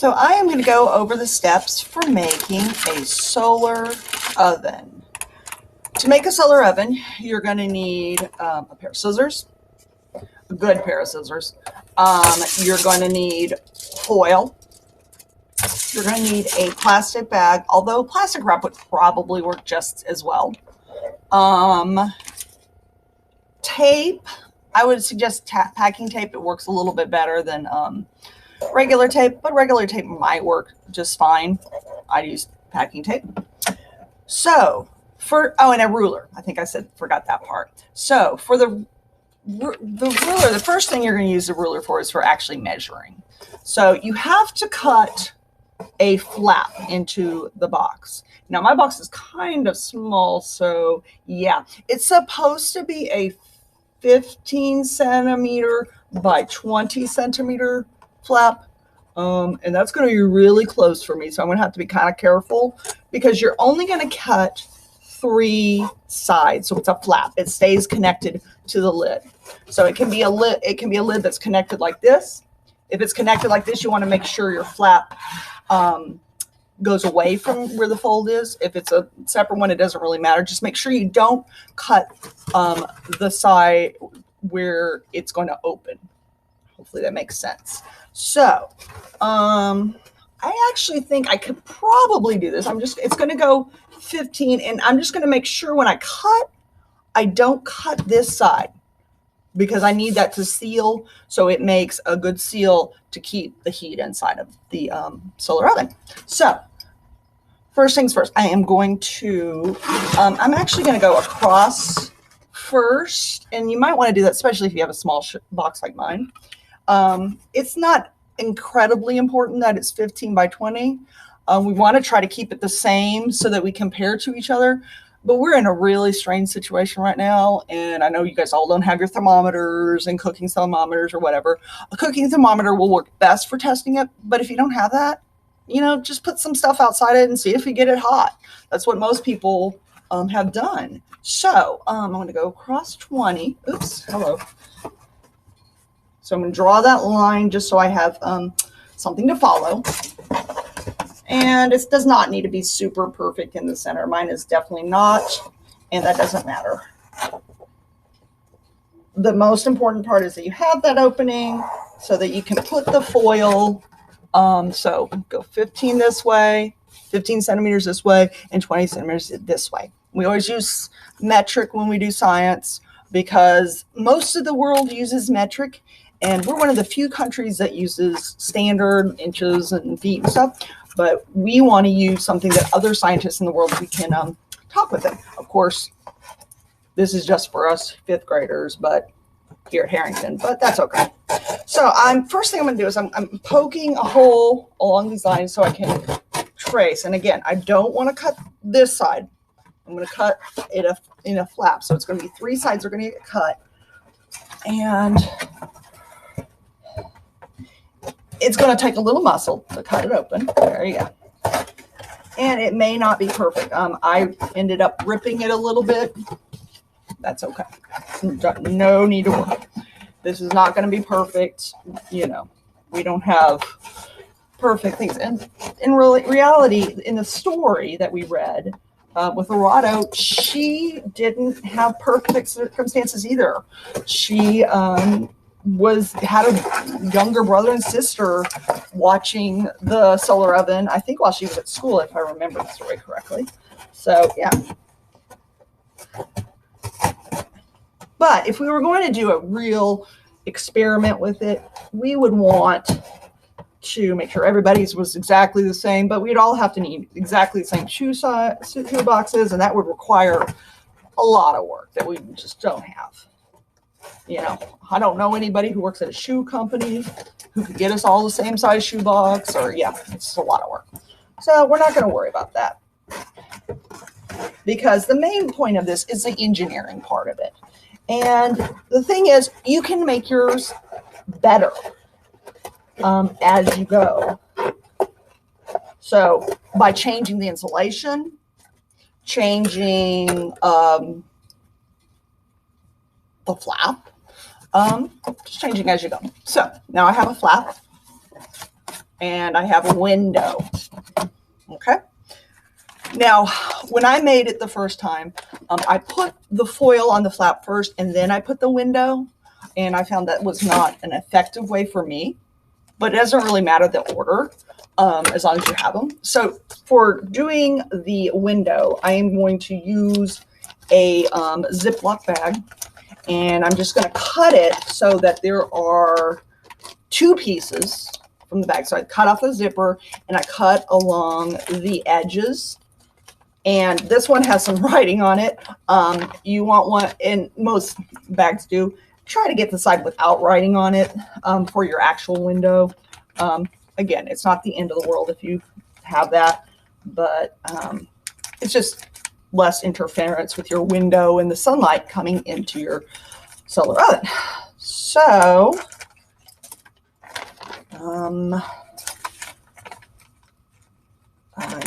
So I am going to go over the steps for making a solar oven. To make a solar oven, you're going to need a pair of scissors, a good pair of scissors. You're going to need foil. You're going to need a plastic bag, although plastic wrap would probably work just as well. Tape. I would suggest packing tape. It works a little bit better than regular tape, but regular tape might work just fine. I use packing tape. So and a ruler. I think I forgot that part. So for the ruler, the first thing you're going to use the ruler for is for actually measuring. So you have to cut a flap into the box. Now my box is kind of small, so yeah, it's supposed to be a 15 centimeter by 20 centimeter flap. And that's going to be really close for me. So I'm going to have to be kind of careful because you're only going to cut 3 sides. So it's a flap. It stays connected to the lid. So it can be a lid. It can be a lid that's connected like this. If it's connected like this, you want to make sure your flap goes away from where the fold is. If it's a separate one, it doesn't really matter. Just make sure you don't cut the side where it's going to open. Hopefully that makes sense. So I actually think I could probably do this. It's going to go 15, and I'm just going to make sure when I cut, I don't cut this side because I need that to seal, so it makes a good seal to keep the heat inside of the solar oven. So first things first, I am going to, I'm actually going to go across first, and you might want to do that, especially if you have a small box like mine. It's not incredibly important that it's 15 by 20. We want to try to keep it the same so that we compare to each other. But we're in a really strange situation right now, and I know you guys all don't have your thermometers and cooking thermometers or whatever. A cooking thermometer will work best for testing it, but if you don't have that, just put some stuff outside it and see if you get it hot. That's what most people have done. So I'm going to go across 20. Oops, hello. So I'm going to draw that line just so I have something to follow. And it does not need to be super perfect in the center. Mine is definitely not, and that doesn't matter. The most important part is that you have that opening so that you can put the foil. So go 15 this way, 15 centimeters this way, and 20 centimeters this way. We always use metric when we do science because most of the world uses metric, and we're one of the few countries that uses standard inches and feet and stuff. But we want to use something that other scientists in the world, we can talk with them. Of course, this is just for us 5th graders, but here at Harrington, but that's okay. So first thing I'm going to do is I'm poking a hole along these lines so I can trace. And again, I don't want to cut this side. I'm going to cut it in a flap. So it's going to be 3 sides are going to get cut. And it's going to take a little muscle to cut it open. There you go. And it may not be perfect. I ended up ripping it a little bit. That's okay. No need to worry. This is not going to be perfect. We don't have perfect things. And in reality, in the story that we read with Arado, she didn't have perfect circumstances either. She had a younger brother and sister watching the solar oven, I think while she was at school, if I remember the story correctly. So, yeah. But if we were going to do a real experiment with it, we would want to make sure everybody's was exactly the same, but we'd all have to need exactly the same shoe boxes, and that would require a lot of work that we just don't have. I don't know anybody who works at a shoe company who could get us all the same size shoe box, or it's a lot of work. So we're not going to worry about that because the main point of this is the engineering part of it. And the thing is, you can make yours better as you go. So by changing the insulation, changing the flap, just changing as you go. So now I have a flap, and I have a window. Okay. Now, when I made it the first time, I put the foil on the flap first, and then I put the window, and I found that was not an effective way for me, but it doesn't really matter the order, as long as you have them. So for doing the window, I am going to use a Ziploc bag, and I'm just going to cut it so that there are two pieces from the bag. So I cut off the zipper, and I cut along the edges. And this one has some writing on it. You want one, and most bags do, try to get the side without writing on it for your actual window. Again, it's not the end of the world if you have that, but it's just less interference with your window and the sunlight coming into your solar oven. So, I'm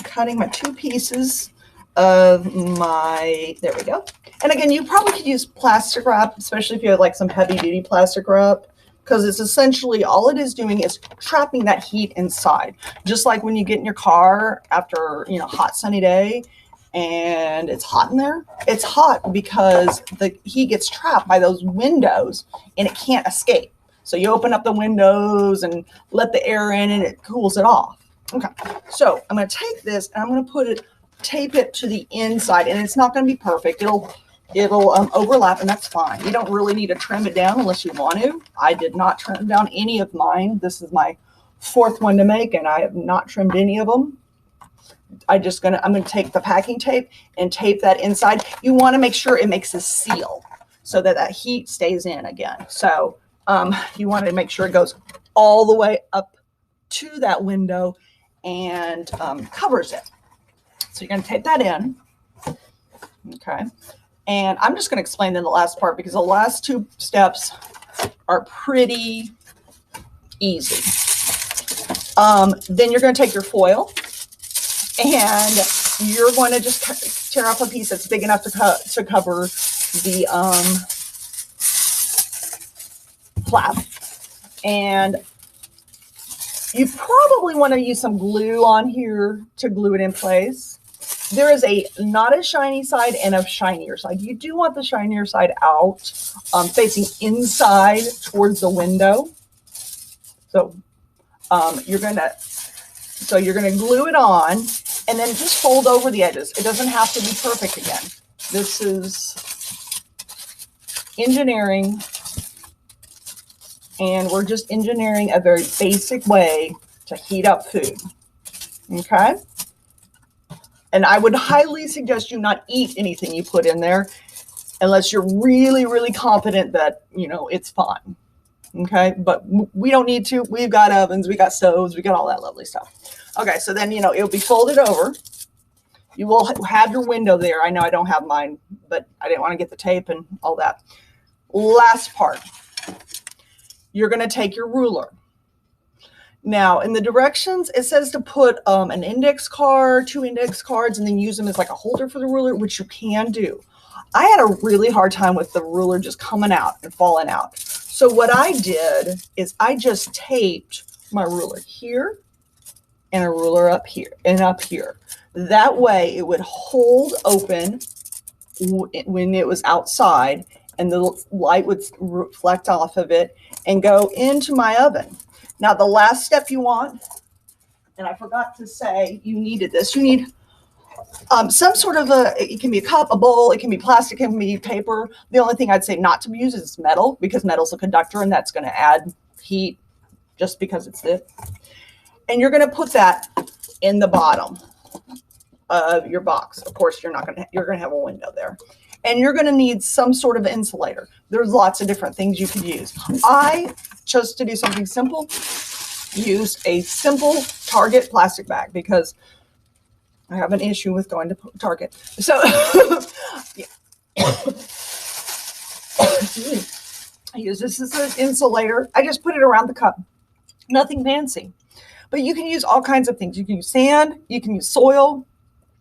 cutting my two pieces of my, there we go. And again, you probably could use plastic wrap, especially if you have like some heavy duty plastic wrap, because it's essentially, all it is doing is trapping that heat inside. Just like when you get in your car after, you know, hot sunny day and it's hot in there. It's hot because the heat gets trapped by those windows and it can't escape. So you open up the windows and let the air in and it cools it off. Okay, so I'm going to take this and I'm going to put it, tape it to the inside, and it's not going to be perfect. It'll overlap, and that's fine. You don't really need to trim it down unless you want to. I did not trim down any of mine. This is my fourth one to make, and I have not trimmed any of them. I'm going to take the packing tape and tape that inside. You want to make sure it makes a seal so that that heat stays in again. So you want to make sure it goes all the way up to that window and covers it. So you're going to tape that in. Okay. And I'm just going to explain then the last part, because the last two steps are pretty easy. Then you're going to take your foil and you're going to just tear off a piece that's big enough to cover the flap. And you probably want to use some glue on here to glue it in place. There is a not as shiny side and a shinier side. You do want the shinier side out, facing inside towards the window. So you're gonna glue it on and then just fold over the edges. It doesn't have to be perfect again. This is engineering, and we're just engineering a very basic way to heat up food. Okay? And I would highly suggest you not eat anything you put in there unless you're really, really confident that, you know, it's fine. Okay? But we don't need to. We've got ovens, we got stoves, we got all that lovely stuff. Okay, so then, you know, it'll be folded over. You will have your window there. I know I don't have mine, but I didn't want to get the tape and all that. Last part. You're going to take your ruler. Now, in the directions, it says to put an index card, 2 index cards, and then use them as like a holder for the ruler, which you can do. I had a really hard time with the ruler just coming out and falling out. So what I did is I just taped my ruler here and a ruler up here and up here. That way it would hold open when it was outside, and the light would reflect off of it and go into my oven. Now, the last step you want, and I forgot to say you needed this, you need some sort of it can be a cup, a bowl, it can be plastic, it can be paper. The only thing I'd say not to use is metal, because metal's a conductor and that's going to add heat just because it's it. And you're going to put that in the bottom of your box. Of course, you're going to have a window there. And you're going to need some sort of insulator. There's lots of different things you could use. I chose to do something simple. Use a simple Target plastic bag because I have an issue with going to Target. So yeah. I use this as an insulator. I just put it around the cup. Nothing fancy. But you can use all kinds of things. You can use sand. You can use soil.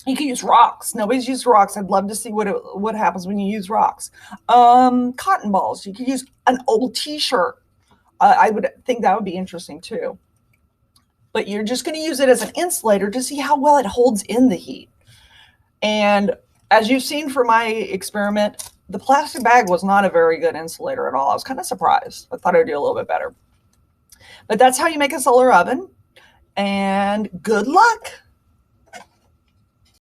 You can use rocks. Nobody's used rocks. I'd love to see what happens when you use rocks. Cotton balls. You could use an old T-shirt. I would think that would be interesting too. but you're just going to use it as an insulator to see how well it holds in the heat. And as you've seen from my experiment, the plastic bag was not a very good insulator at all. I was kind of surprised. I thought it would do a little bit better. But that's how you make a solar oven. And good luck.